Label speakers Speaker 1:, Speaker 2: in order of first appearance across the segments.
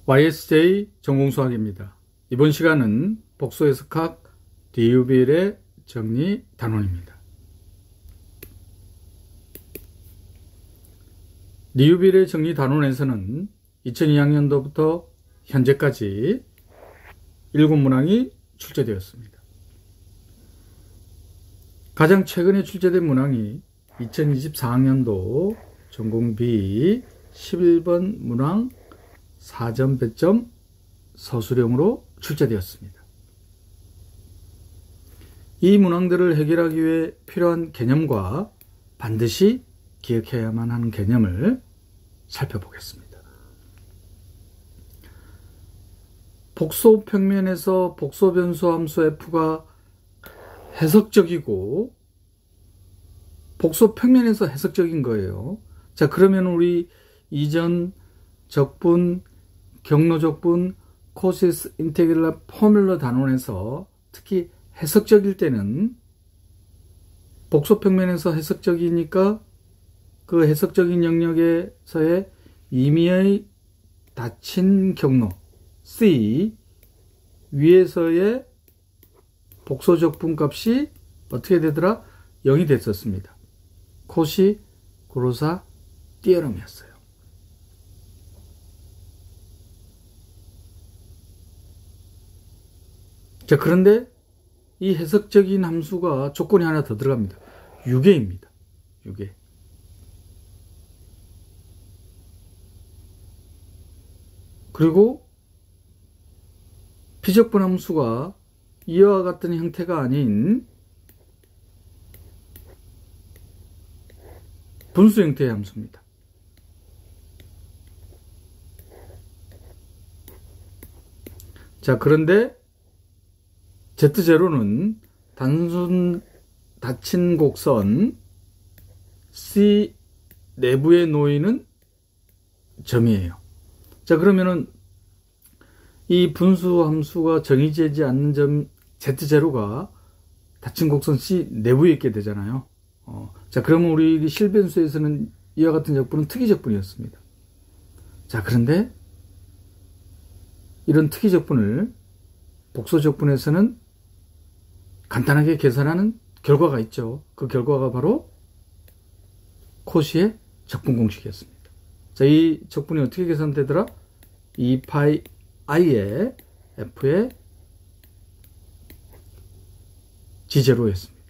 Speaker 1: YSJ 전공수학입니다. 이번 시간은 복수 해석학 리유빌의 정리 단원입니다. 리유빌의 정리 단원에서는 2002학년도부터 현재까지 7문항이 출제되었습니다. 가장 최근에 출제된 문항이 2024학년도 전공 B 11번 문항 4점 배점 서술형으로 출제되었습니다. 이 문항들을 해결하기 위해 필요한 개념과 반드시 기억해야만 하는 개념을 살펴보겠습니다. 복소 평면에서 복소 변수 함수 f가 해석적이고 복소 평면에서 해석적인 거예요. 자, 그러면 우리 이전 적분, 경로적분, 코시스 인테그랄 포뮬러 단원에서 특히 해석적일 때는 복소 평면에서 해석적이니까 그 해석적인 영역에서의 임의의 닫힌 경로 C 위에서의 복소 적분 값이 어떻게 되더라? 0이 됐었습니다. 코시 그로사 띠어럼이었어요. 자, 그런데 이 해석적인 함수가 조건이 하나 더 들어갑니다. 유계입니다. 유계. 그리고 비적분 함수가 이와 같은 형태가 아닌 분수 형태의 함수입니다. 자, 그런데 Z0는 단순 닫힌 곡선 C 내부에 놓이는 점이에요. 자, 그러면은 이 분수 함수가 정의되지 않는 점 Z0가 닫힌 곡선 C 내부에 있게 되잖아요. 자, 그러면 우리 실변수에서는 이와 같은 적분은 특이적분이었습니다. 자, 그런데 이런 특이적분을 복소적분에서는 간단하게 계산하는 결과가 있죠. 그 결과가 바로 코시의 적분 공식이었습니다. 자, 이 적분이 어떻게 계산되더라? 2파이 i의 f의 G0였습니다.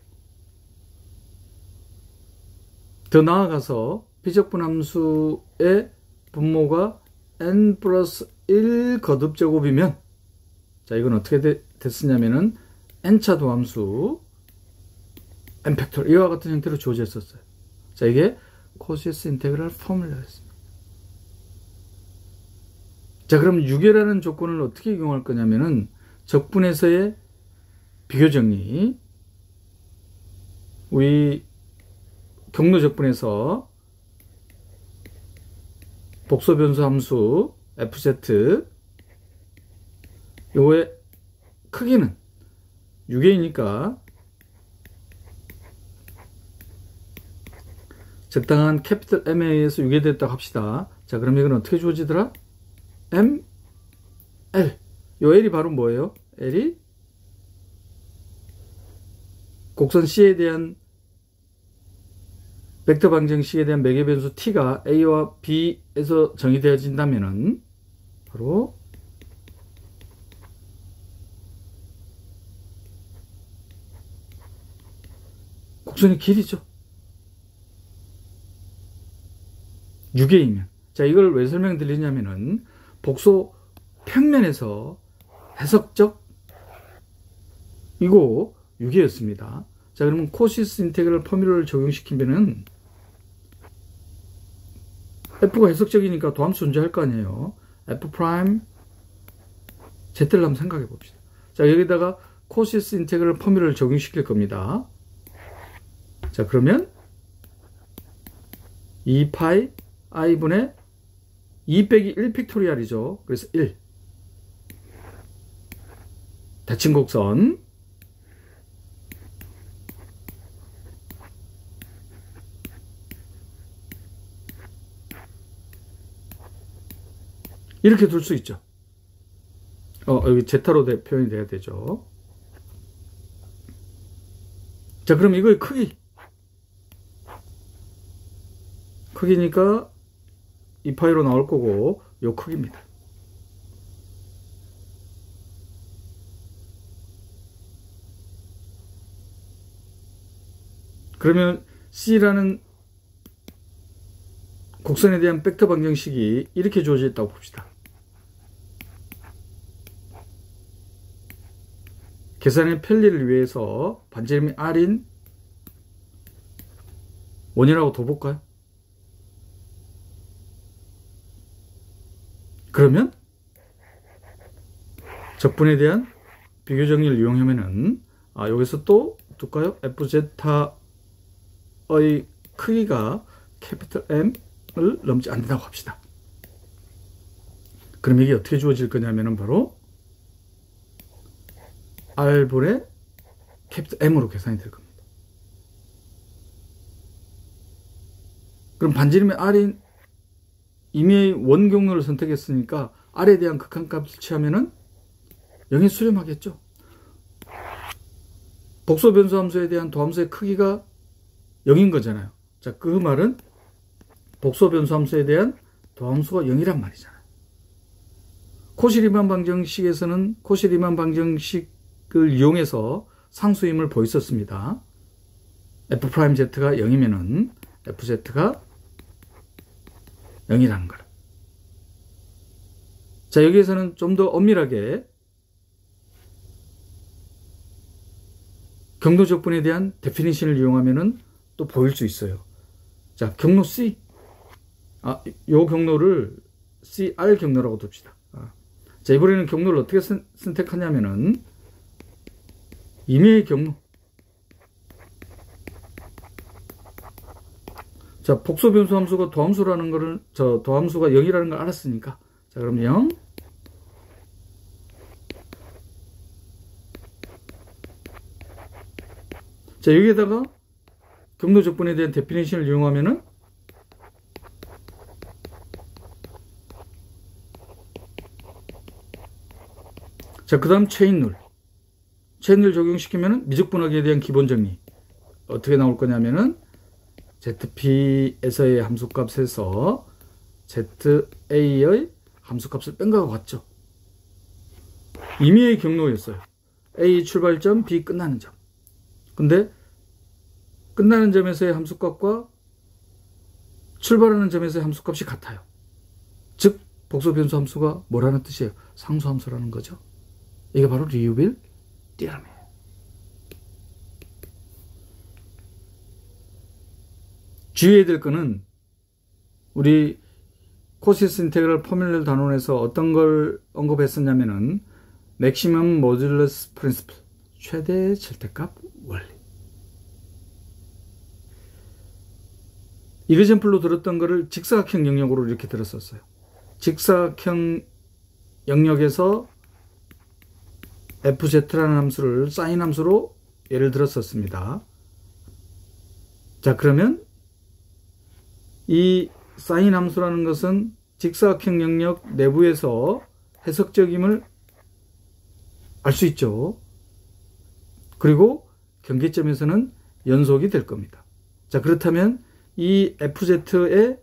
Speaker 1: 더 나아가서 비적분 함수의 분모가 n 플러스 1 거듭제곱이면, 자, 이건 어떻게 됐었냐면은 n차 도함수 n 팩토 이와 같은 형태로 주어졌었어요. 자, 이게 코시스 인테그랄 포뮬러였습니다. 자, 그럼 유계라는 조건을 어떻게 이용할 거냐면은 적분에서의 비교정리, 우리 경로적분에서 복소변수 함수 fz 요거의 크기는 유계이니까 적당한 캐피털 M에 의해서 유계됐다고 합시다. 자, 그럼 이건 어떻게 주어지더라? M, L. 요 L이 바로 뭐예요? L이 곡선 C에 대한 벡터 방정식에 대한 매개변수 T가 A와 B에서 정의되어진다면은 바로 곡선의 길이죠. 유계이면. 자, 이걸 왜 설명드리냐면은 복소 평면에서 해석적 이거 유계였습니다. 자, 그러면 코시스 인테그랄 포뮬러를 적용시키면은 f가 해석적이니까 도함수 존재할 거 아니에요. f 프라임 z를 한번 생각해 봅시다. 자, 여기다가 코시스 인테그랄 포뮬러를 적용시킬 겁니다. 자, 그러면 2파이 i분의 2 빼기 1 픽토리알이죠. 그래서 1. 닫힌 곡선 이렇게 둘 수 있죠. 여기 제타로 표현이 돼야 되죠. 자, 그럼 이거의 크기니까 2파이로 나올 거고 요 크기입니다. 그러면 C라는 곡선에 대한 벡터 방정식이 이렇게 주어져 있다고 봅시다. 계산의 편리를 위해서 반지름이 R인 원이라고 둬볼까요? 그러면 적분에 대한 비교 정리를 이용하면은 여기서 또 둘까요? FZ의 크기가 캐피털 M을 넘지 않는다고 합시다. 그럼 이게 어떻게 주어질 거냐면은 바로 R분의 캐피털 M으로 계산이 될 겁니다. 그럼 반지름의 R인 임의의 원경로를 선택했으니까 R에 대한 극한값을 취하면은 0에 수렴하겠죠. 복소변수 함수에 대한 도함수의 크기가 0인 거잖아요. 자, 그 말은 복소변수 함수에 대한 도함수가 0이란 말이잖아요. 코시-리만 방정식에서는 코시-리만 방정식을 이용해서 상수임을 보였었습니다. F'Z가 0이면은 FZ가 0이라는 거라. 자, 여기에서는 좀 더 엄밀하게 경로적분에 대한 데피니션을 이용하면은 또 보일 수 있어요. 자, 경로 C. 요 경로를 CR 경로라고 둡시다. 자, 이번에는 경로를 어떻게 선택하냐면은 임의의 경로. 자, 복소변수 함수가 도함수라는 거를, 도함수가 0이라는 걸 알았으니까. 자, 그럼 0. 자, 여기에다가 경로적분에 대한 데피니션을 이용하면은 자, 그 다음 체인룰 적용시키면은 미적분하기에 대한 기본 정리 어떻게 나올 거냐면은 ZP에서의 함수값에서 ZA의 함수값을 뺀 거하고 같죠. 임의의 경로였어요. A 출발점, B 끝나는 점. 근데 끝나는 점에서의 함수값과 출발하는 점에서의 함수값이 같아요. 즉 복소변수 함수가 뭐라는 뜻이에요? 상수함수라는 거죠. 이게 바로 리유빌 띠람이에요. 주의해야 될 거는 우리 코시스 인테그럴 포뮬러 단원에서 어떤 걸 언급했었냐면은 맥시멈 모듈러스 프린시플, 최대 절대값 원리. 이그젠플로 들었던 거를 직사각형 영역으로 이렇게 들었었어요. 직사각형 영역에서 FZ라는 함수를 사인 함수로 예를 들었었습니다. 자, 그러면 이 사인 함수라는 것은 직사각형 영역 내부에서 해석적임을 알 수 있죠. 그리고 경계점에서는 연속이 될 겁니다. 자, 그렇다면 이 FZ의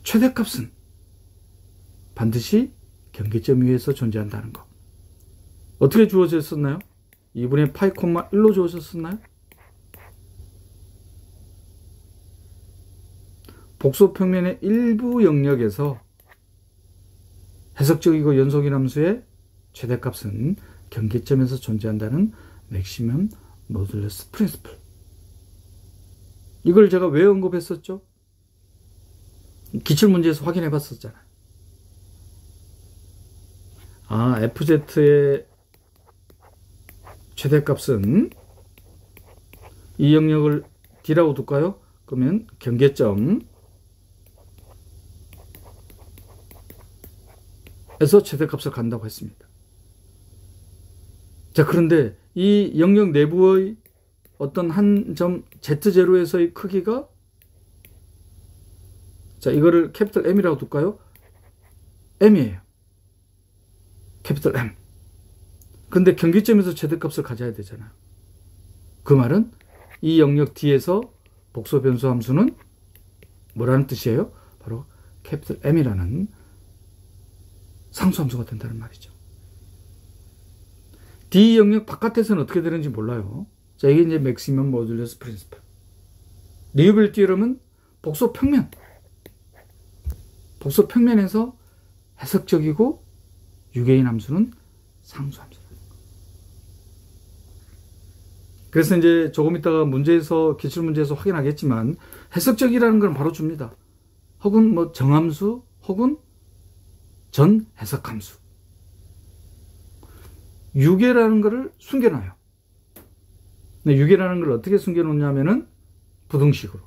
Speaker 1: 최대값은 반드시 경계점 위에서 존재한다는 거. 어떻게 주어졌었나요? 2분의 파이 콤마 1로 주어졌었나요? 복소평면의 일부 영역에서 해석적이고 연속인 함수의 최대값은 경계점에서 존재한다는 맥시멈 모듈러스 프린시플. 이걸 제가 왜 언급했었죠? 기출문제에서 확인해 봤었잖아요. FZ의 최대값은 이 영역을 D라고 둘까요? 그러면 경계점 에서 최대값을 간다고 했습니다. 자, 그런데 이 영역 내부의 어떤 한 점 Z0에서의 크기가, 자, 이거를 캐피털 M이라고 둘까요? M이에요. 캐피털 M. 근데 경계점에서 최대값을 가져야 되잖아요. 그 말은 이 영역 D에서 복소 변수 함수는 뭐라는 뜻이에요? 바로 캐피털 M이라는 상수 함수가 된다는 말이죠. D 영역 바깥에서는 어떻게 되는지 몰라요. 자, 이게 이제 맥시멈 모듈러스 프린시플. 리유빌 띠어럼은 복소 평면에서 해석적이고 유개인 함수는 상수 함수. 그래서 이제 조금 있다가 문제에서, 기출문제에서 확인하겠지만 해석적이라는 건 바로 줍니다. 혹은 뭐 정함수, 혹은 전 해석함수. 유개라는 거를 숨겨놔요. 근데 유개라는 걸 어떻게 숨겨놓냐면은 부등식으로.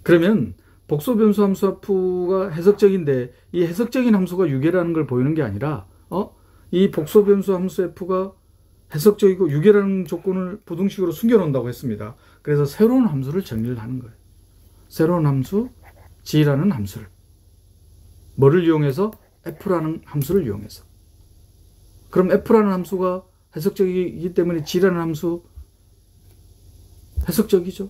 Speaker 1: 그러면 복소변수 함수 F가 해석적인데 이 해석적인 함수가 유개라는 걸 보이는 게 아니라 이 복소변수 함수 F가 해석적이고 유개라는 조건을 부등식으로 숨겨놓는다고 했습니다. 그래서 새로운 함수를 정의를 하는 거예요. 새로운 함수 G라는 함수를. 뭐를 이용해서? F라는 함수를 이용해서. 그럼 F라는 함수가 해석적이기 때문에 G라는 함수 해석적이죠.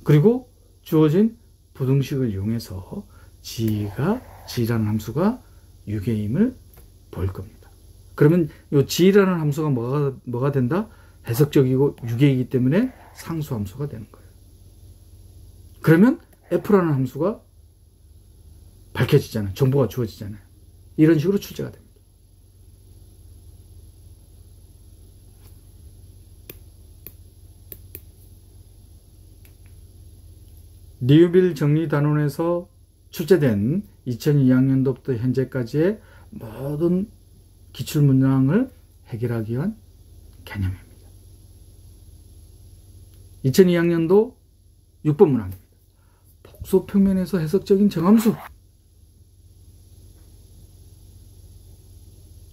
Speaker 1: 그리고 주어진 부등식을 이용해서 G라는 함수가 유개임을 보일 겁니다. 그러면 이 G라는 함수가 뭐가 된다? 해석적이고 유개이기 때문에 상수 함수가 되는 거예요. 그러면 F라는 함수가 밝혀지잖아요. 정보가 주어지잖아요. 이런 식으로 출제가 됩니다. 리유빌 정리단원에서 출제된 2002학년도부터 현재까지의 모든 기출문항을 해결하기 위한 개념입니다. 2002학년도 6번 문항입니다. 복소평면에서 해석적인 정함수.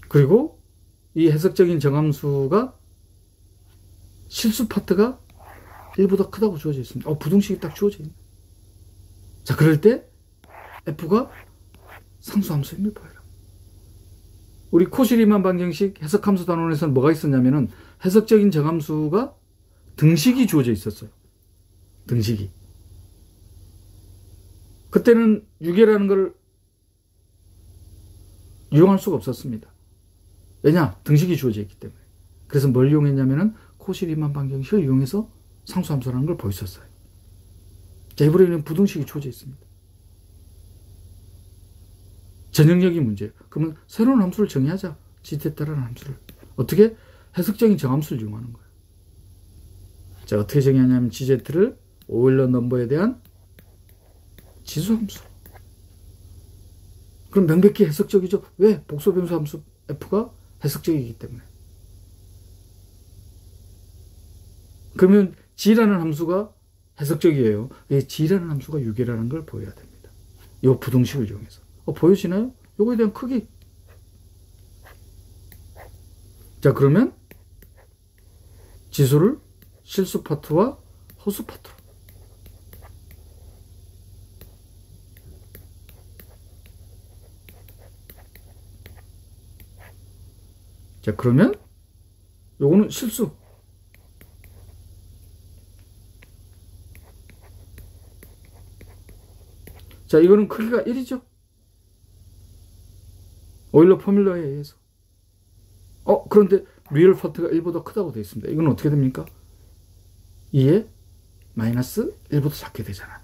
Speaker 1: 그리고 이 해석적인 정함수가 실수 파트가 1보다 크다고 주어져 있습니다. 부등식이 딱 주어져 있네. 자, 그럴 때 F가 상수함수임을 보여요. 우리 코시리만 방정식 해석함수 단원에서는 뭐가 있었냐면은 해석적인 정함수가 등식이 주어져 있었어요. 등식이. 그때는 유개라는 걸 이용할 수가 없었습니다. 왜냐? 등식이 주어져 있기 때문에. 그래서 뭘 이용했냐면은 코시리만 방정식을 이용해서 상수함수라는 걸 보였었어요. 자, 이번에는 부등식이 주어져 있습니다. 전형적인 문제예요. 그러면 새로운 함수를 정의하자. Gθ라는 함수를. 어떻게? 해석적인 정함수를 이용하는 거예요. 자, 어떻게 정의하냐면 Gz를 오일러 넘버에 대한 지수함수. 그럼 명백히 해석적이죠. 왜? 복소변수 함수 F가 해석적이기 때문에. 그러면 G라는 함수가 해석적이에요. 이 G라는 함수가 유개라는 걸 보여야 됩니다. 이 부등식을 이용해서. 보여지나요? 요거에 대한 크기. 자, 그러면 지수를 실수 파트와 허수 파트로. 자, 그러면 요거는 실수. 자, 이거는 크기가 1이죠. 오일러 포뮬러에 의해서. 그런데 리얼 파트가 1보다 크다고 되어 있습니다. 이건 어떻게 됩니까? 2에 마이너스 1보다 작게 되잖아요.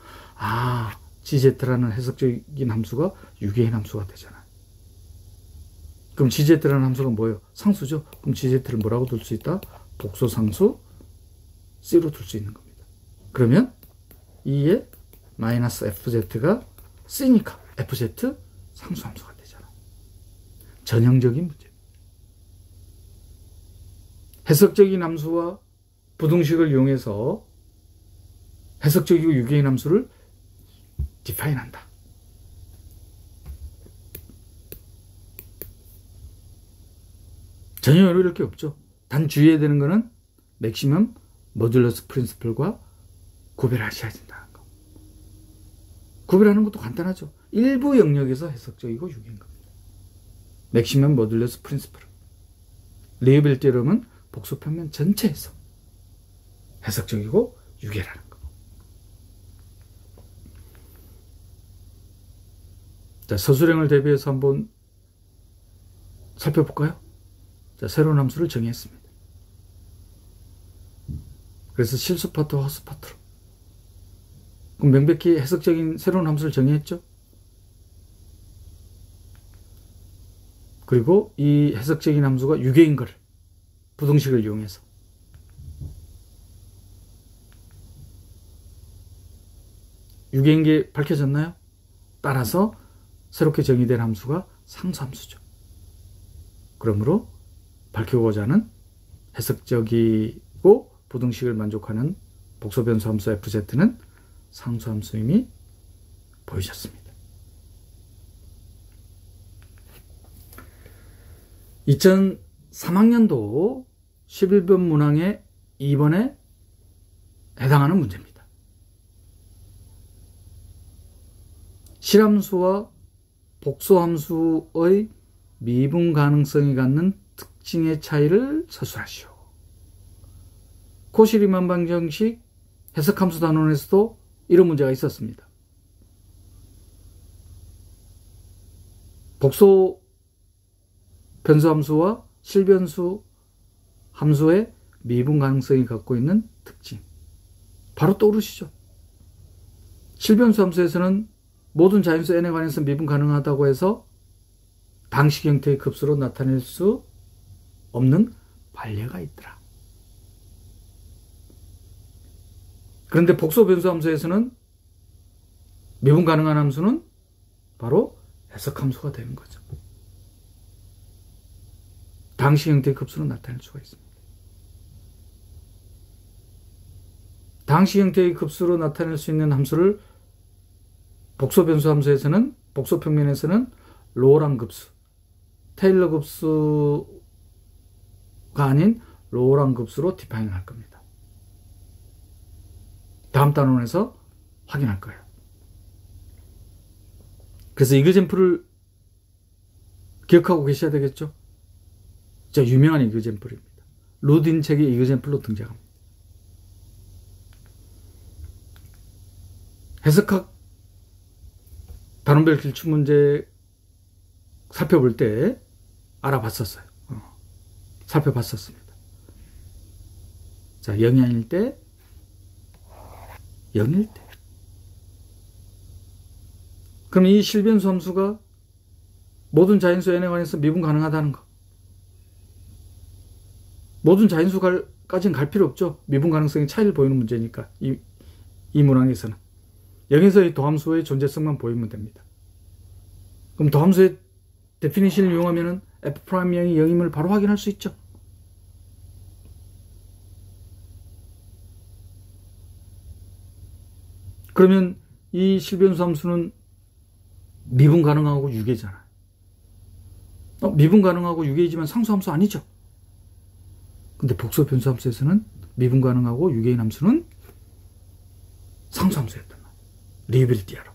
Speaker 1: GZ라는 해석적인 함수가 유개인 함수가 되잖아요. 그럼 GZ라는 함수가 뭐예요? 상수죠. 그럼 GZ를 뭐라고 둘 수 있다? 복소상수 C로 둘 수 있는 겁니다. 그러면 2에 마이너스 FZ가 C니까 FZ 상수함수가 되잖아. 전형적인 문제. 해석적인 함수와 부등식을 이용해서 해석적이고 유개인 함수를 디파인한다. 전혀 어려울 게 없죠. 단 주의해야 되는 거는 맥시멈 모듈러스 프린시플과 구별하셔야 된다는 거. 구별하는 것도 간단하죠. 일부 영역에서 해석적이고 유계인 겁니다. 맥시멈 모듈러스 프린시플. 리에빌 띠럼은 복소평면 전체에서 해석적이고 유계라는 거. 자, 서술형을 대비해서 한번 살펴볼까요? 자, 새로운 함수를 정의했습니다. 그래서 실수 파트와 허수 파트로. 그럼 명백히 해석적인 새로운 함수를 정의했죠? 그리고 이 해석적인 함수가 유계인 거를 부등식을 이용해서 유계인 게 밝혀졌나요? 따라서 새롭게 정의된 함수가 상수함수죠. 그러므로 밝히고자 하는 해석적이고 부등식을 만족하는 복소변수 함수 fz는 상수함수임이 보이셨습니다. 2003학년도 11번 문항의 2번에 해당하는 문제입니다. 실함수와 복소함수의 미분 가능성이 갖는 특징의 차이를 서술하시오. 코시-리만 방정식 해석함수 단원에서도 이런 문제가 있었습니다. 복소 변수함수와 실변수 함수의 미분 가능성이 갖고 있는 특징. 바로 떠오르시죠? 실변수 함수에서는 모든 자연수 n에 관해서 미분 가능하다고 해서 방식 형태의 급수로 나타낼 수 없는 관례가 있더라. 그런데 복소 변수 함수에서는 미분 가능한 함수는 바로 해석 함수가 되는 거죠. 방식 형태의 급수로 나타낼 수가 있습니다. 방식 형태의 급수로 나타낼 수 있는 함수를 복소 변수 함수에서는, 복소 평면에서는 로랑 급수, 테일러 급수가 아닌 로랑 급수로 디파인을 할 겁니다. 다음 단원에서 확인할 거예요. 그래서 이그젠플을 기억하고 계셔야 되겠죠? 진짜 유명한 이그젠플입니다. 루딘 책의 이그젠플로 등장합니다. 해석학 단원별 기출 문제 살펴볼 때 알아봤었어요. 살펴봤었습니다. 자, 0이 아닐 때, 0일 때. 그럼 이 실변수 함수가 모든 자연수 n에 관해서 미분 가능하다는 거. 모든 자연수까지는 갈 필요 없죠. 미분 가능성의 차이를 보이는 문제니까. 이 문항에서는. 0에서의 도함수의 존재성만 보이면 됩니다. 그럼 도함수의 데피니션을 이용하면 F'M이 0임을 바로 확인할 수 있죠. 그러면 이 실변수 함수는 미분 가능하고 유계잖아요. 미분 가능하고 유계이지만 상수함수 아니죠. 근데 복소 변수 함수에서는 미분 가능하고 유계인 함수는 상수함수였단 말이에요. 리에빌리티아로.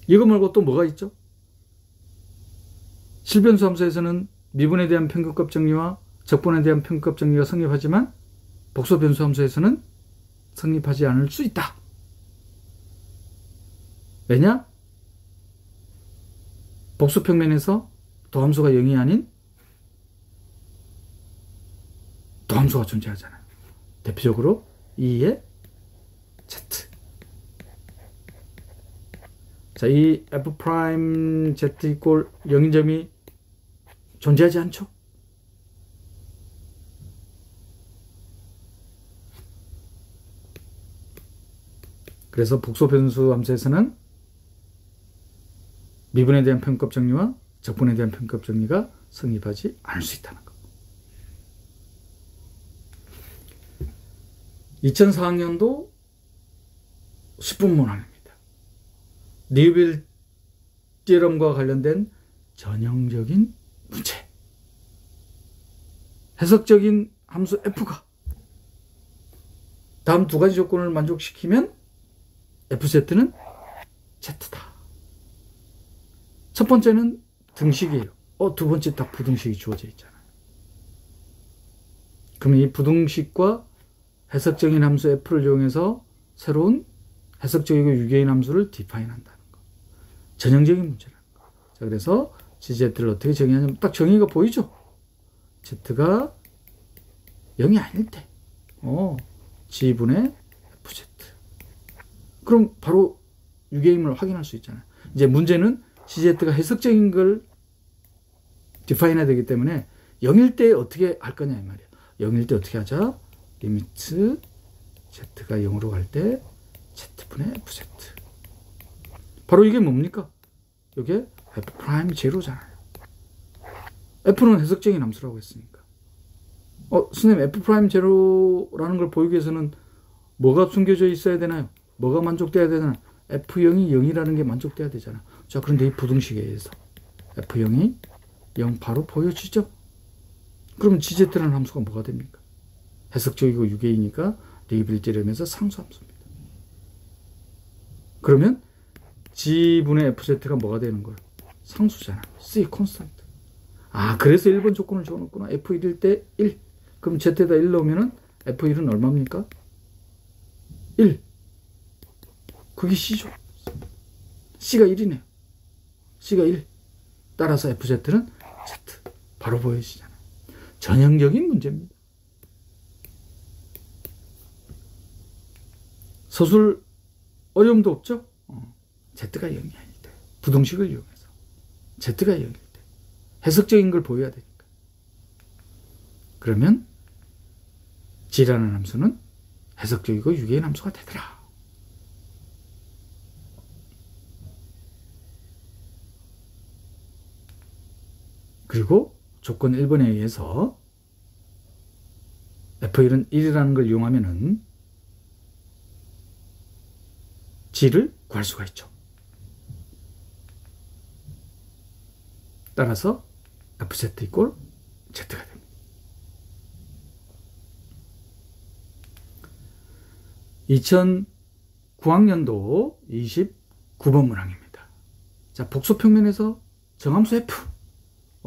Speaker 1: 이거 말고 또 뭐가 있죠? 실변수 함수에서는 미분에 대한 평균값 정리와 적분에 대한 평균값 정리가 성립하지만 복소 변수 함수에서는 성립하지 않을 수 있다. 왜냐? 복수 평면에서 도함수가 0이 아닌 도함수가 존재하잖아요. 대표적으로 2의 z. 자, 이 F'Z 이꼴 0인 점이 존재하지 않죠? 그래서 복소 변수 함수에서는 미분에 대한 평균값 정리와 적분에 대한 평균값 정리가 성립하지 않을 수 있다는 것. 2004학년도 10분 문항입니다. 리에빌 띠럼과 관련된 전형적인 문제. 해석적인 함수 f가 다음 두 가지 조건을 만족시키면 FZ는 Z다. 첫 번째는 등식이에요. 두 번째 딱 부등식이 주어져 있잖아요. 그럼 이 부등식과 해석적인 함수 F를 이용해서 새로운 해석적이고 유기인 함수를 디파인 한다는 거. 전형적인 문제라는 거. 자, 그래서 GZ를 어떻게 정의하냐면 딱 정의가 보이죠? Z가 0이 아닐 때 G분의 FZ. 그럼 바로 유기임을 확인할 수 있잖아요. 이제 문제는 GZ가 해석적인 걸 디파인 해야 되기 때문에 0일 때 어떻게 할 거냐 이 말이에요. 0일 때 어떻게 하자? 리미트 Z가 0으로 갈 때 Z분의 FZ. 바로 이게 뭡니까? 이게 F'0잖아요. F는 해석적인 함수라고 했으니까. 선생님 F'0라는 걸 보이기 위해서는 뭐가 숨겨져 있어야 되나요? 뭐가 만족돼야 되나? F0이 0이라는 게 만족돼야 되잖아. 자, 그런데 이 부등식에 의해서 F0이 0 바로 보여지죠? 그러면 GZ라는 함수가 뭐가 됩니까? 해석적이고 유기이니까 리빌지름에서 상수함수입니다. 그러면 G분의 FZ가 뭐가 되는 거예요? 상수잖아요. C 콘스턴트. 그래서 1번 조건을 적어놓구나. F1일 때 1. 그럼 Z에다 1 넣으면은 F1은 얼마입니까? 1. 그게 C죠. C가 1이네요. C가 1. 따라서 FZ는 Z. 바로 보여지잖아요. 전형적인 문제입니다. 서술 어려움도 없죠? Z가 0이 아닐 때. 부등식을 이용해서. Z가 0일 때. 해석적인 걸 보여야 되니까. 그러면 G라는 함수는 해석적이고 유기인 함수가 되더라. 그리고 조건 1번에 의해서 F1은 1이라는 걸 이용하면은 G를 구할 수가 있죠. 따라서 FZ 이꼴 Z가 됩니다. (2009학년도) 29번 문항입니다. 자, 복소평면에서 정함수 F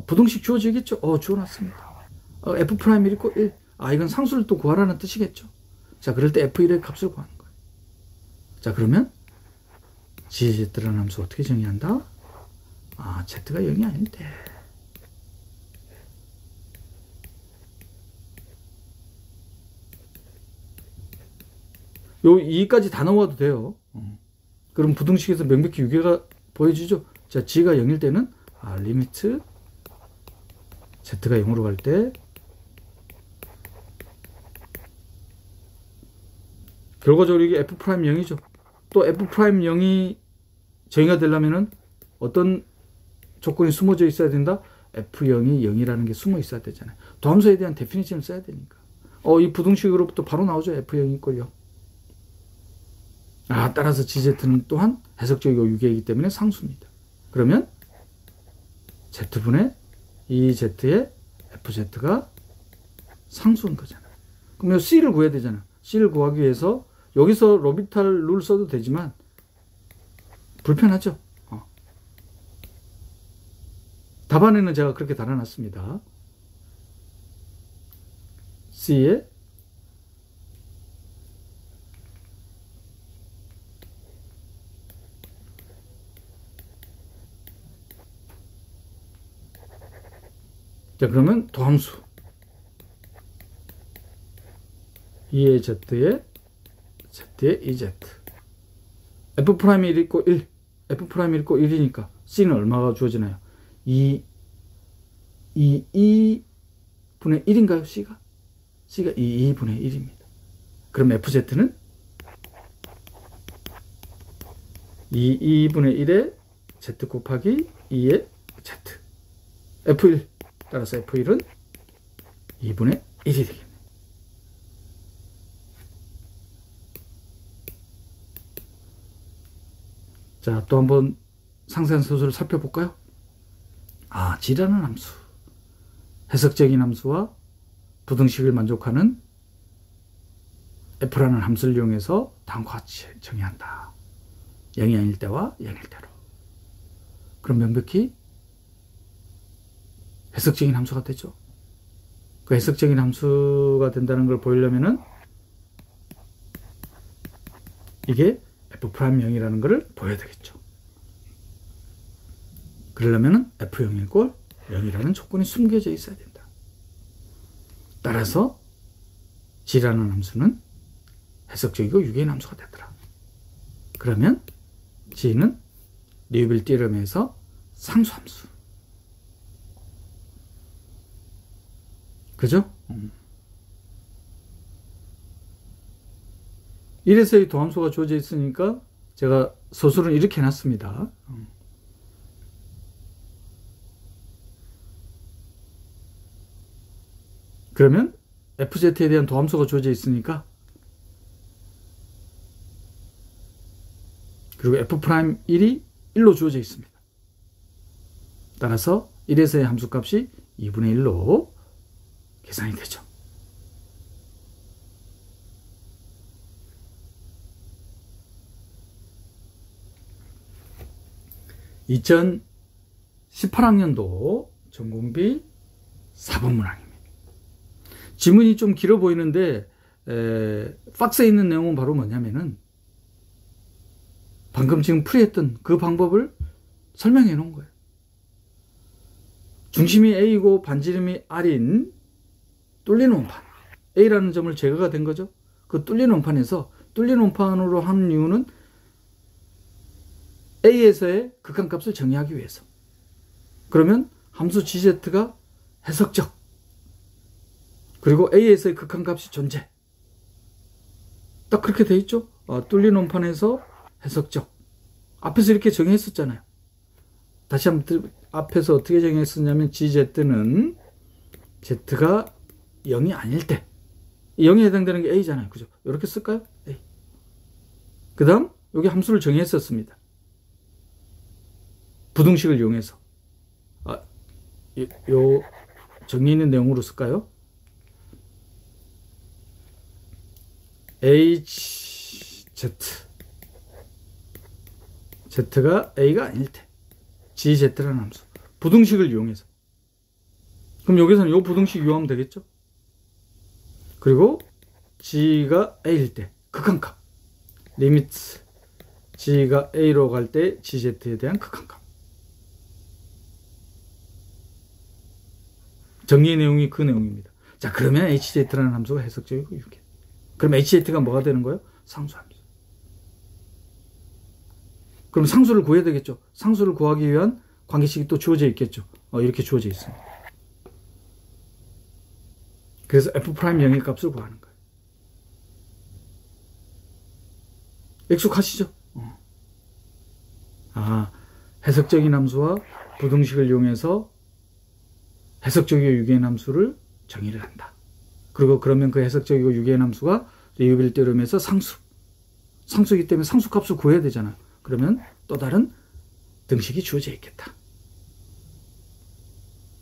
Speaker 1: 부등식 주어지겠죠? 주어놨습니다. F'1 있고 1. 이건 상수를 또 구하라는 뜻이겠죠? 자, 그럴 때 F1의 값을 구하는 거예요. 자, 그러면 GZ라는 함수 어떻게 정의한다? Z가 0이 아닐 때. 요 2까지 다 넣어도 돼요. 그럼 부등식에서 명백히 유계가 보여지죠? 자, G가 0일 때는 리미트 Z가 0으로 갈 때 결과적으로 이게 F'0이죠. 또 F'0이 정의가 되려면은 어떤 조건이 숨어져 있어야 된다? F0이 0이라는 게 숨어 있어야 되잖아요. 도함수에 대한 데피니션을 써야 되니까. 이 부등식으로부터 바로 나오죠. F0이 이꼴 0. 따라서 GZ는 또한 해석적이고 유기이기 때문에 상수입니다. 그러면 Z분의 2Z의 FZ가 상수인 거잖아요. 그럼 C를 구해야 되잖아요. C를 구하기 위해서 여기서 로비탈 룰 써도 되지만 불편하죠. 답안에는 제가 그렇게 달아놨습니다. C의 자, 그러면 도함수 2의 Z의 Z의 2Z F'1 있고 1 F'1 있고 1이니까 C는 얼마가 주어지나요? 2분의 1인가요? C가 2분의 1입니다. 그럼 FZ는 2분의 1의 Z 곱하기 2의 Z F1 따라서 F1은 2분의 1이 되겠네요. 자, 또 한번 상세한 서술을 살펴볼까요? G라는 함수. 해석적인 함수와 부등식을 만족하는 f라는 함수를 이용해서 다음과 같이 정의한다. 0이 아닐 때와 0일 때로. 그럼 명백히 해석적인 함수가 되죠. 그 해석적인 함수가 된다는 걸 보이려면은 이게 f'0이라는 것을 보여야 되겠죠. 그러려면은 f0이고 0이라는 조건이 숨겨져 있어야 된다. 따라서 g라는 함수는 해석적이고 유기인 함수가 되더라. 그러면 g는 리우빌 띠럼에서 상수함수. 그죠? 1에서의 도함수가 주어져 있으니까 제가 서술은 이렇게 해놨습니다. 그러면 fz에 대한 도함수가 주어져 있으니까 그리고 f'1이 1로 주어져 있습니다. 따라서 1에서의 함수값이 2분의 1로 계산이 되죠. (2018학년도) 전공비 4번 문항입니다. 지문이 좀 길어 보이는데 박스에 있는 내용은 바로 뭐냐면은 방금 지금 풀이했던 그 방법을 설명해 놓은 거예요. 중심이 A이고 반지름이 R인 뚫린 원판 A라는 점을 제거가 된 거죠. 그 뚫린 원판에서 뚫린 원판으로 하는 이유는 A에서의 극한값을 정의하기 위해서. 그러면 함수 GZ가 해석적, 그리고 A에서의 극한값이 존재. 딱 그렇게 돼 있죠. 뚫린 원판에서 해석적. 앞에서 이렇게 정의했었잖아요. 다시 한번 앞에서 어떻게 정의했었냐면 GZ는 Z가 0이 아닐 때, 0에 해당되는 게 A잖아요. 그죠? 이렇게 쓸까요? A. 그 다음 여기 함수를 정의했었습니다. 부등식을 이용해서. 요 정리 있는 내용으로 쓸까요? HZ Z가 A가 아닐 때 GZ라는 함수 부등식을 이용해서. 그럼 여기서는 요 부등식 이용하면 되겠죠? 그리고 G가 A일 때 극한값 리미트 G가 A로 갈 때 GZ에 대한 극한값. 정리의 내용이 그 내용입니다. 자, 그러면 HZ라는 함수가 해석적이고 유기인. 그럼 HZ가 뭐가 되는 거예요? 상수함수. 그럼 상수를 구해야 되겠죠. 상수를 구하기 위한 관계식이 또 주어져 있겠죠. 이렇게 주어져 있습니다. 그래서 F'0의 값을 구하는 거예요. 익숙하시죠? 해석적인 함수와 부등식을 이용해서 해석적이고 유기인 함수를 정의를 한다. 그리고 그러면 그 해석적이고 유기인 함수가 리우빌 띠럼에서 상수이기 때문에 상수값을 구해야 되잖아요. 그러면 또 다른 등식이 주어져 있겠다.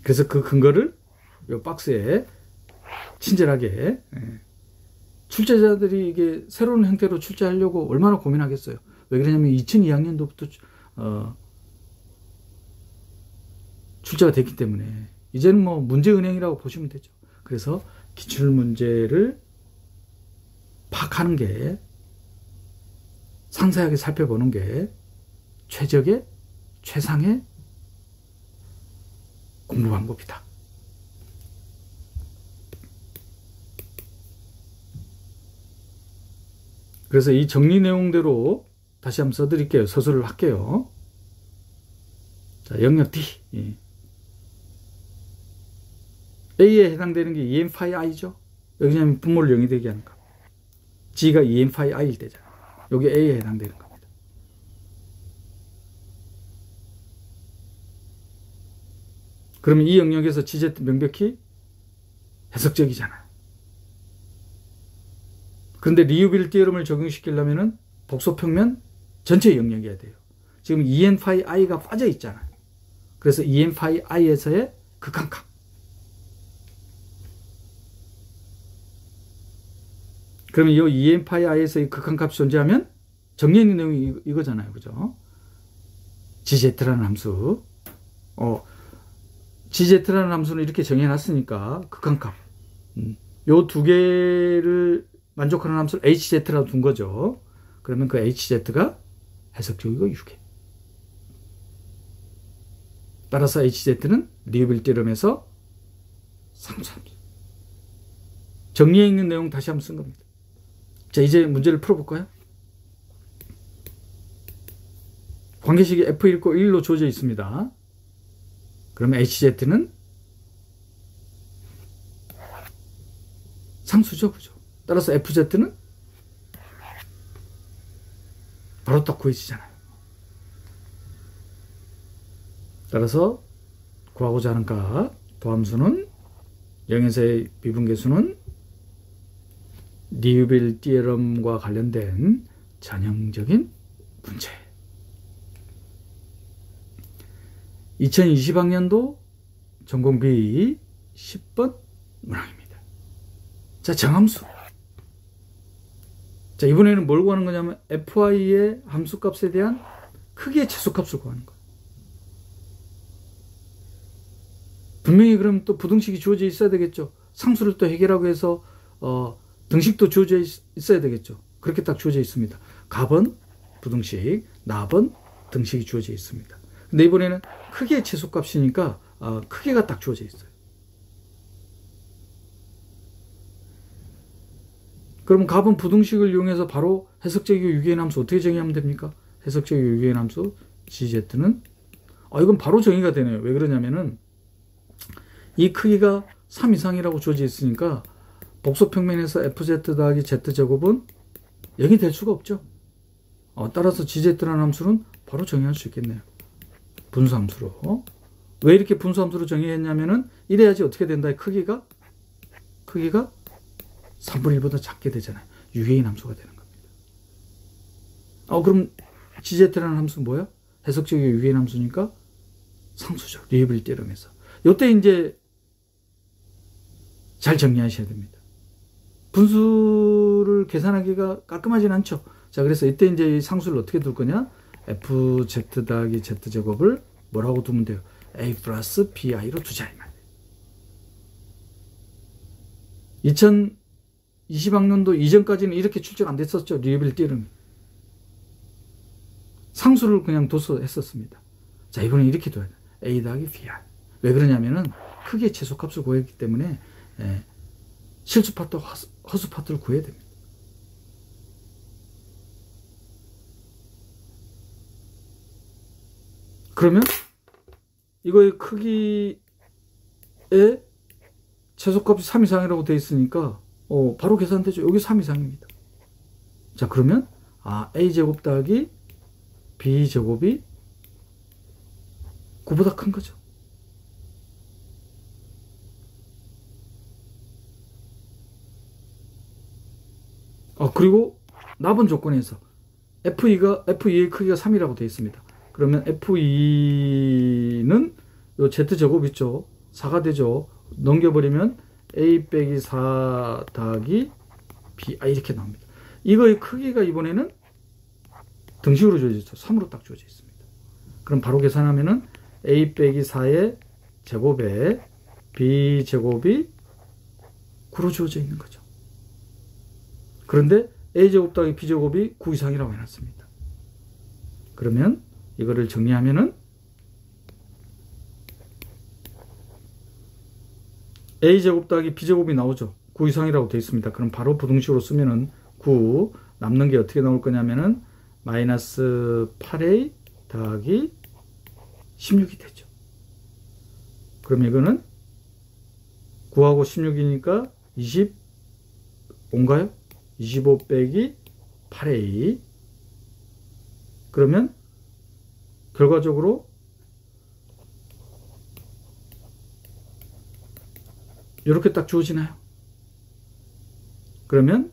Speaker 1: 그래서 그 근거를 이 박스에 친절하게, 출제자들이 이게 새로운 형태로 출제하려고 얼마나 고민하겠어요. 왜 그러냐면 2002학년도부터 출제가 됐기 때문에 이제는 뭐 문제은행이라고 보시면 되죠. 그래서 기출문제를 파악하는 게, 상세하게 살펴보는 게 최적의, 최상의 공부 방법이다. 그래서 이 정리 내용대로 다시 한번 써드릴게요. 서술을 할게요. 자, 영역 D. A에 해당되는 게 EM 파이 I죠. 여기는 분모를 0이 되게 하는 거. G가 EM 파이 I일 때잖아요. 여기 A에 해당되는 겁니다. 그러면 이 영역에서 GZ 명백히 해석적이잖아요. 그런데 리우빌 띠어럼을 적용시키려면 복소평면 전체 영역이어야 돼요. 지금 EN 파이 I가 빠져 있잖아요. 그래서 EN 파이 I에서의 극한값. 그러면 이 EM 파이 I에서의 극한값이 존재하면 정리해 있는 내용이 이거잖아요. 그죠? GZ라는 함수. GZ라는 함수는 이렇게 정해놨으니까 극한값. 요 두 개를 만족하는 함수를 HZ라고 둔 거죠. 그러면 그 HZ가 해석적이고 유계. 따라서 HZ는 리유빌 띠럼에서 상수함수. 정리해 있는 내용 다시 한번 쓴 겁니다. 자, 이제 문제를 풀어볼까요? 관계식이 F1고 1로 주어져 있습니다. 그러면 HZ는 상수죠, 그죠? 따라서 FZ는 바로 딱 구해지잖아요. 따라서 구하고자 하는 값, 도함수는 0에서의 미분계수는 리유빌 띠럼과 관련된 전형적인 문제. 2020학년도 전공 B 10번 문항입니다. 자, 정함수. 자, 이번에는 뭘 구하는 거냐면 FI의 함수값에 대한 크기의 최소값을 구하는 거예요. 분명히 그럼 또 부등식이 주어져 있어야 되겠죠. 상수를 또 해결하고 해서 등식도 주어져 있어야 되겠죠. 그렇게 딱 주어져 있습니다. 값은 부등식, 납은 등식이 주어져 있습니다. 근데 이번에는 크기의 최소값이니까 크기가 딱 주어져 있어요. 그럼 값은 부등식을 이용해서 바로 해석적이고 유기한 함수 어떻게 정의하면 됩니까? 해석적이고 유기한 함수 GZ는 이건 바로 정의가 되네요. 왜 그러냐면은 이 크기가 3 이상이라고 주어져 있으니까 복소평면에서 FZ 더하기 Z제곱은 0이 될 수가 없죠. 따라서 GZ라는 함수는 바로 정의할 수 있겠네요. 분수함수로. 왜 이렇게 분수함수로 정의했냐면은 이래야지 어떻게 된다. 크기가 3분의 1보다 작게 되잖아요. 유해인 함수가 되는 겁니다. 그럼 GZ라는 함수는 뭐야? 해석적이고 유해인 함수니까 상수죠. 리유빌 띠럼에서. 요때 이제 잘 정리하셔야 됩니다. 분수를 계산하기가 깔끔하진 않죠. 자, 그래서 이때 이제 이 상수를 어떻게 둘 거냐? FZ 더하기 Z제곱을 뭐라고 두면 돼요? A 플러스 BI로 두자, 이 말이에요. 2020학년도 이전까지는 이렇게 출제가 안 됐었죠. 리유빌 띠럼. 상수를 그냥 둬서 했었습니다. 자, 이번엔 이렇게 둬야 돼요. A 더하기 BI. 왜 그러냐면은 크기의 최소값을 구했기 때문에 실수 파트, 허수 파트를 구해야 됩니다. 그러면 이거의 크기의 최소값이 3 이상이라고 되어 있으니까 바로 계산되죠. 여기 3 이상입니다. 자, 그러면 A제곱 더하기 B제곱이 9보다 큰 거죠. 그리고 납은 조건에서 F2의 크기가 3이라고 되어 있습니다. 그러면 F2는 요 Z제곱 있죠. 4가 되죠. 넘겨버리면 A 빼기 4 더하기 B, 이렇게 나옵니다. 이거의 크기가 이번에는 등식으로 주어져 있죠. 3으로 딱 주어져 있습니다. 그럼 바로 계산하면은 A 빼기 4의 제곱에 B 제곱이 9로 주어져 있는 거죠. 그런데 A제곱 더하기 B제곱이 9 이상이라고 해놨습니다. 그러면 이거를 정리하면은 A제곱 더하기 B제곱이 나오죠. 9 이상이라고 되어 있습니다. 그럼 바로 부등식으로 쓰면은 9 남는 게 어떻게 나올 거냐면은 마이너스 8A 더하기 16이 되죠. 그럼 이거는 9하고 16이니까 25인가요? 25 빼기 8A. 그러면 결과적으로 이렇게 딱 주어지나요? 그러면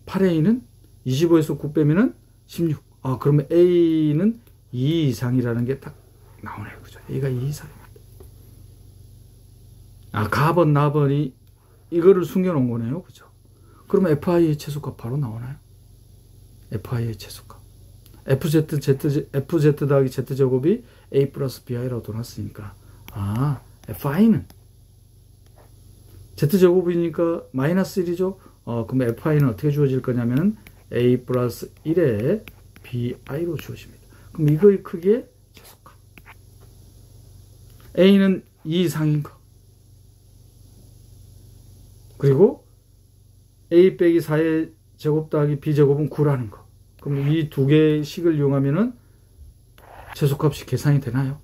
Speaker 1: 8A는 25에서 9 빼면은 16. 그러면 A는 2 이상이라는 게 딱 나오네요. 그죠? A가 2 이상입니다. 값은 납은 이거를 숨겨놓은 거네요. 그죠? 그러면 fi의 최소값 바로 나오나요? fi의 최소값. fz 더하기 z제곱이 a 플러스 bi라고 돌았으니까, fi는 z제곱이니까 마이너스 1이죠. 그럼 fi는 어떻게 주어질 거냐면 a 플러스 1에 bi로 주어집니다. 그럼 이거의 크기의 최소값. a는 2 이상인 거. 그리고 a 빼기 4의 제곱 더하기 b제곱은 9라는 거. 그럼 이 두 개의 식을 이용하면은 최소값이 계산이 되나요?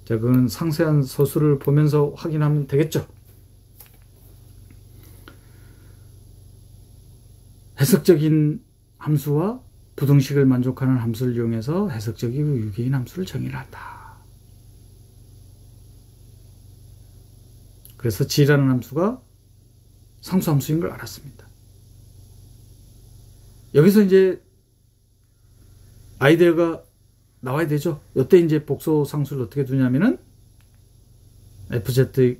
Speaker 1: 자, 그건 상세한 서술을 보면서 확인하면 되겠죠. 해석적인 함수와 부등식을 만족하는 함수를 이용해서 해석적이고 유기인 함수를 정의를 한다. 그래서 G라는 함수가 상수함수인 걸 알았습니다. 여기서 이제 아이디어가 나와야 되죠. 이때 이제 복소 상수를 어떻게 두냐면은 fz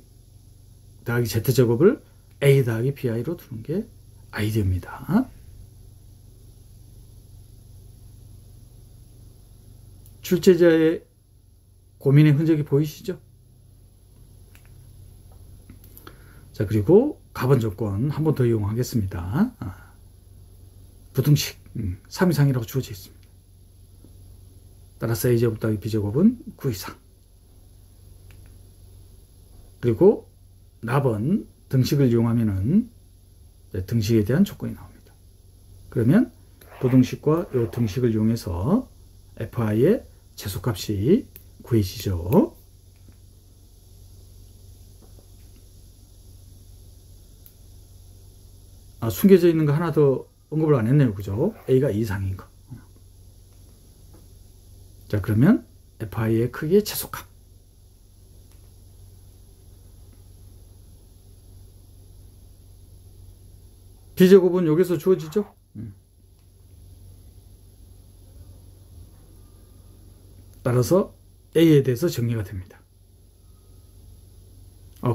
Speaker 1: 더하기 z제곱을 a 더하기 bi로 두는 게 아이디어입니다. 출제자의 고민의 흔적이 보이시죠? 자, 그리고 가번 조건 한 번 더 이용하겠습니다. 부등식 3 이상이라고 주어져 있습니다. 따라서 a제곱 더하기 b제곱은 9 이상. 그리고 나번 등식을 이용하면은 등식에 대한 조건이 나옵니다. 그러면 부등식과 이 등식을 이용해서 fi의 최소값이 구해지죠. 숨겨져 있는 거 하나 더 언급을 안 했네요. 그죠? a가 2 이상인 거. 자, 그러면 fi의 크기의 최소값. b제곱은 여기서 주어지죠? 따라서 a에 대해서 정리가 됩니다.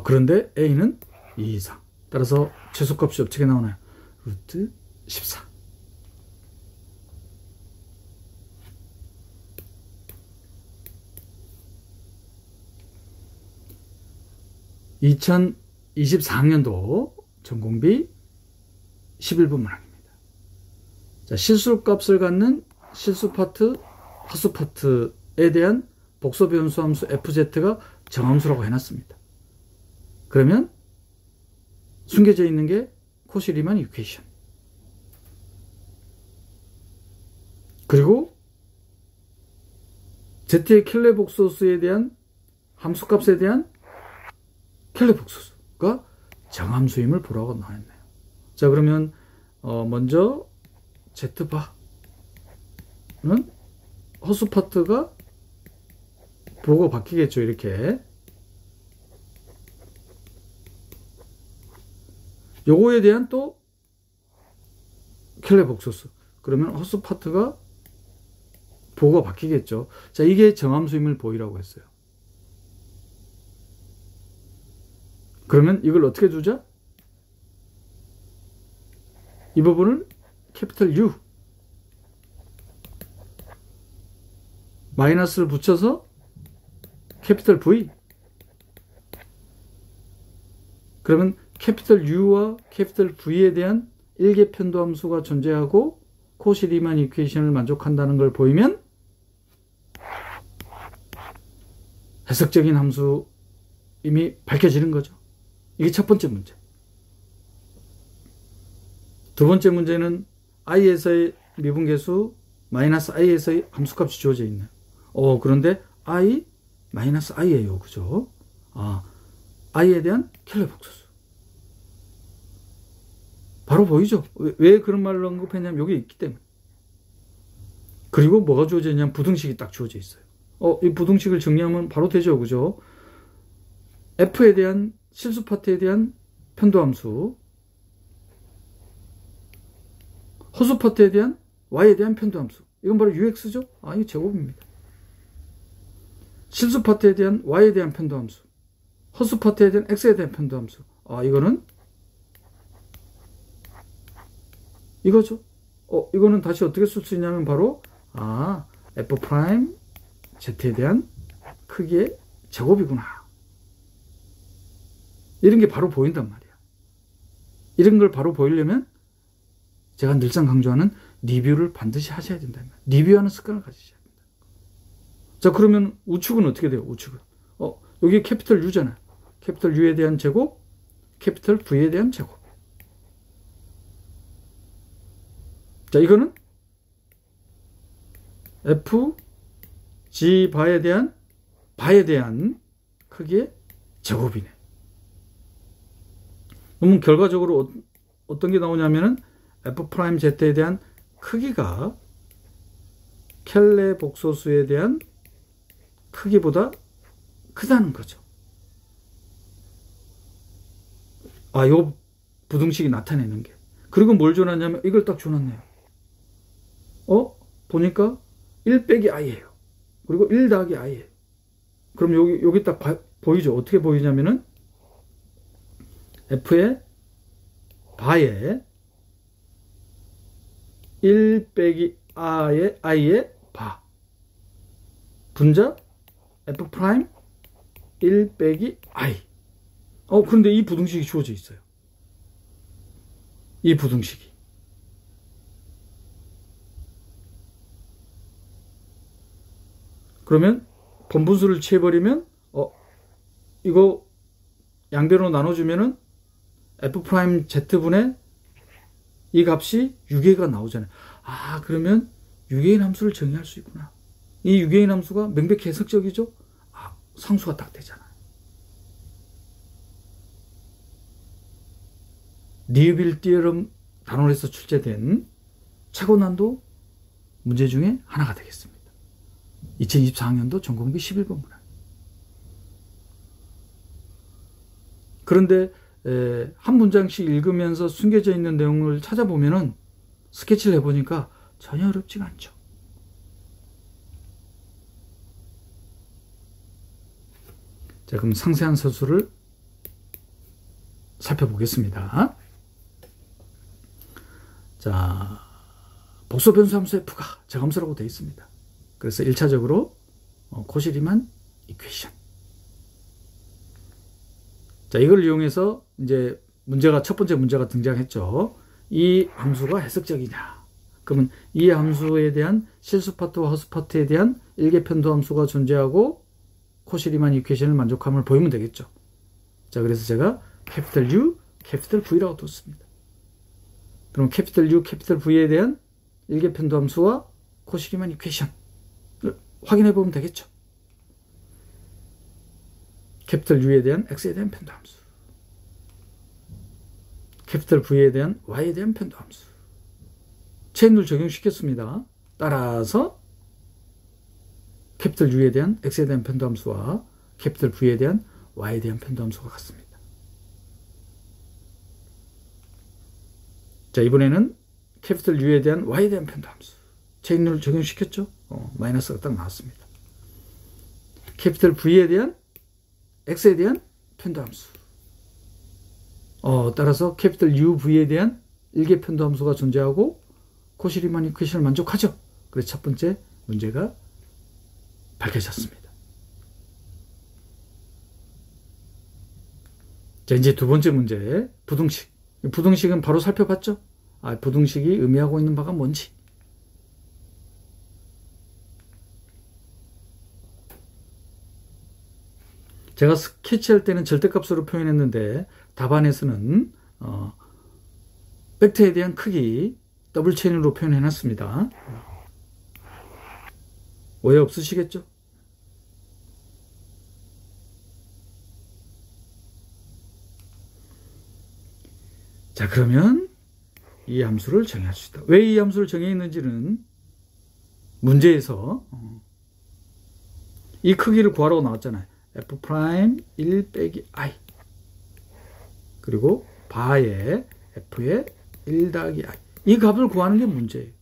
Speaker 1: 그런데 a는 2 이상. 따라서 최소값이 어떻게 나오나요? 루트 14. (2024학년도) 전공비 11분 문항입니다. 자, 실수값을 갖는 실수 파트, 허수 파트에 대한 복소 변수 함수 fz가 정함수라고 해놨습니다. 그러면 숨겨져 있는 게 코시 리만 이퀘이션. 그리고 z의 켈레 복소수에 대한 함수값에 대한 켈레 복소수가 정함수임을 보라고 나왔네요. 자, 그러면 먼저 z바는 허수 파트가 보고 바뀌겠죠. 이렇게. 요거에 대한 또 켈레 복소수. 그러면 허수 파트가 보고가 바뀌겠죠. 자, 이게 정함수임을 보이라고 했어요. 그러면 이걸 어떻게 두자? 이 부분을 캐피털 U 마이너스를 붙여서 캐피털 V. 그러면 캐피털 U와 캐피털 V에 대한 일개 편도함수가 존재하고 코시 리만 이퀘이션을 만족한다는 걸 보이면 해석적인 함수 이미 밝혀지는 거죠. 이게 첫 번째 문제. 두 번째 문제는 i에서의 미분계수 마이너스 i에서의 함수값이 주어져 있네요. 그런데 i 마이너스 i예요. 그죠? i에 대한 켈레 복소수. 바로 보이죠? 왜 그런 말을 언급했냐면 여기 있기 때문에. 그리고 뭐가 주어져 있냐면 부등식이 딱 주어져 있어요. 이 부등식을 정리하면 바로 되죠. 그죠? f에 대한 실수 파트에 대한 편도함수, 허수 파트에 대한 y에 대한 편도함수. 이건 바로 ux죠? 이거 제곱입니다. 실수 파트에 대한 y에 대한 편도함수. 허스파트에 대한 x에 대한 편도함수. 이거는 이거죠. 이거는 다시 어떻게 쓸 수 있냐면 바로 f 프라임 z에 대한 크기의 제곱이구나. 이런 게 바로 보인단 말이야. 이런 걸 바로 보이려면 제가 늘상 강조하는 리뷰를 반드시 하셔야 된다. 리뷰하는 습관을 가지셔야 된다. 자, 그러면 우측은 어떻게 돼요? 우측은 여기 캐피털 U잖아요. 캐피털 U에 대한 제곱, 캐피털 V에 대한 제곱. 자, 이거는 F G 바에 대한 크기의 제곱이네. 그러면 결과적으로 어떤 게 나오냐면은 F 프라임 Z에 대한 크기가 켈레 복소수에 대한 크기보다 크다는 거죠. 요 부등식이 나타내는 게. 그리고 뭘 줘놨냐면 이걸 딱 줘놨네요. 보니까 1 빼기 i예요. 그리고 1 더하기 i예요. 그럼 여기 딱 보이죠? 어떻게 보이냐면은 f의 바에 1 빼기 i의 바 분자 f 프라임 1 빼기 i. 그런데 이 부등식이 주어져 있어요. 이 부등식이. 그러면 번분수를 취해버리면 이거 양변으로 나눠주면은 f 프라임 z분의 이 값이 유계가 나오잖아요. 그러면 유계인 함수를 정의할 수 있구나. 이 유계인 함수가 명백히 해석적이죠. 상수가 딱 되잖아요. 리우빌 띠어럼 단원에서 출제된 최고 난도 문제 중에 하나가 되겠습니다. 2024학년도 전공비 11번 문항. 그런데 한 문장씩 읽으면서 숨겨져 있는 내용을 찾아보면은 스케치를 해보니까 전혀 어렵지가 않죠. 자, 그럼 상세한 서술을 살펴보겠습니다. 자, 복소 변수 함수 f가 제함수라고 되어 있습니다. 그래서 1차적으로 코시리만 이퀘이션. 자, 이걸 이용해서 이제 첫 번째 문제가 등장했죠. 이 함수가 해석적이냐? 그러면 이 함수에 대한 실수 파트와 허수 파트에 대한 일개편도 함수가 존재하고 코시리만 이퀘이션을 만족함을 보이면 되겠죠. 자, 그래서 제가 캐피털 U, 캐피털 V라고 뒀습니다. 그럼 캐피털 U, 캐피털 V에 대한 일개편도 함수와 코시리만 이퀘이션을 확인해 보면 되겠죠. 캐피털 U에 대한 X에 대한 편도함수, 캐피털 V에 대한 Y에 대한 편도함수, 체인룰 적용시켰습니다. 따라서 캐피털 U에 대한 X에 대한 편도함수와 캐피털 V에 대한 Y에 대한 편도함수가 같습니다. 자, 이번에는 캐피털 U에 대한 Y에 대한 편도함수, 체인룰 적용시켰죠? 마이너스가 딱 나왔습니다. 캐피털 V에 대한 X에 대한 편도함수. 따라서 캐피털 UV에 대한 일개 편도함수가 존재하고 코시리만 이퀘이션을 만족하죠. 그래서 첫 번째 문제가 밝혀졌습니다. 자, 이제 두 번째 문제, 부등식. 부등식은 바로 살펴봤죠? 부등식이 의미하고 있는 바가 뭔지. 제가 스케치할 때는 절대값으로 표현했는데 답안에서는 벡터에 대한 크기 더블 체인으로 표현해 놨습니다. 오해 없으시겠죠? 자, 그러면 이 함수를 정의할 수 있다. 왜 이 함수를 정의했는지는 문제에서 이 크기를 구하라고 나왔잖아요. f 프라임 1 빼기 i 그리고 바에 f의 1 더하기 i, 이 값을 구하는 게 문제예요.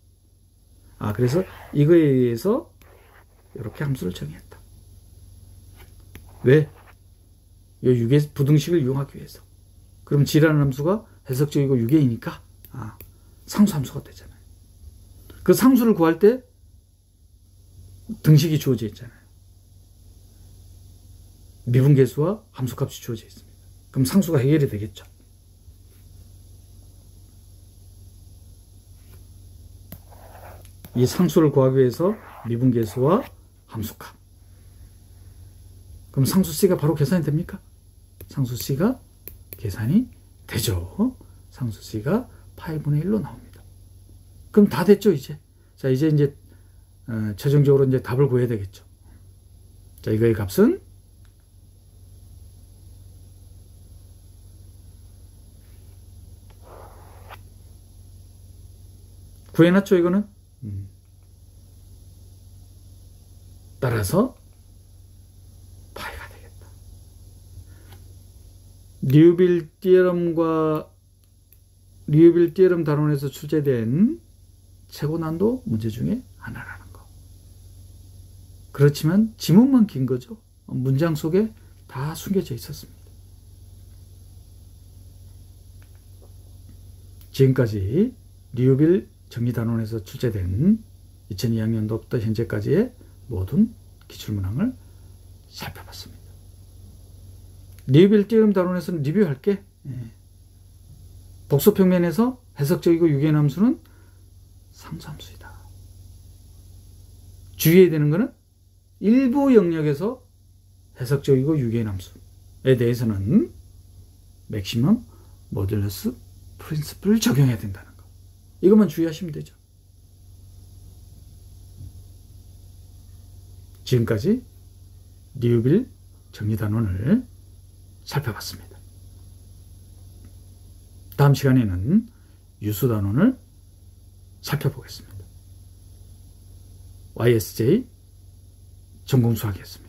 Speaker 1: 그래서 이거에 의해서 이렇게 함수를 정의했다. 왜? 요 유계 부등식을 이용하기 위해서. 그럼 G라는 함수가 해석적이고 유계이니까 상수함수가 되잖아요. 그 상수를 구할 때 등식이 주어져 있잖아요. 미분계수와 함수값이 주어져 있습니다. 그럼 상수가 해결이 되겠죠. 이 상수를 구하기 위해서 미분계수와 함수값. 그럼 상수 C가 바로 계산이 됩니까? 상수 C가 계산이 되죠. 상수 C가 8분의 1로 나옵니다. 그럼 다 됐죠, 이제. 자, 이제 최종적으로 이제 답을 구해야 되겠죠. 자, 이거의 값은 구해놨죠, 이거는? 따라서 파이가 되겠다. 리우빌 띠어럼 단원에서 출제된 최고 난도 문제 중에 하나라는 거. 그렇지만 지문만 긴 거죠. 문장 속에 다 숨겨져 있었습니다. 지금까지 리우빌 정리단원에서 출제된 2002학년도부터 현재까지의 모든 기출문항을 살펴봤습니다. 리우빌 띠어럼 단원에서는 리뷰할게. 복소평면에서 해석적이고 유기한 함수는 상수함수이다. 주의해야 되는 것은 일부 영역에서 해석적이고 유기한 함수에 대해서는 맥시멈 모듈러스 프린시플을 적용해야 된다는 거. 이것만 주의하시면 되죠. 지금까지 리우빌 정리단원을 살펴봤습니다. 다음 시간에는 유수단원을 살펴보겠습니다. YSJ 전공수학이었습니다.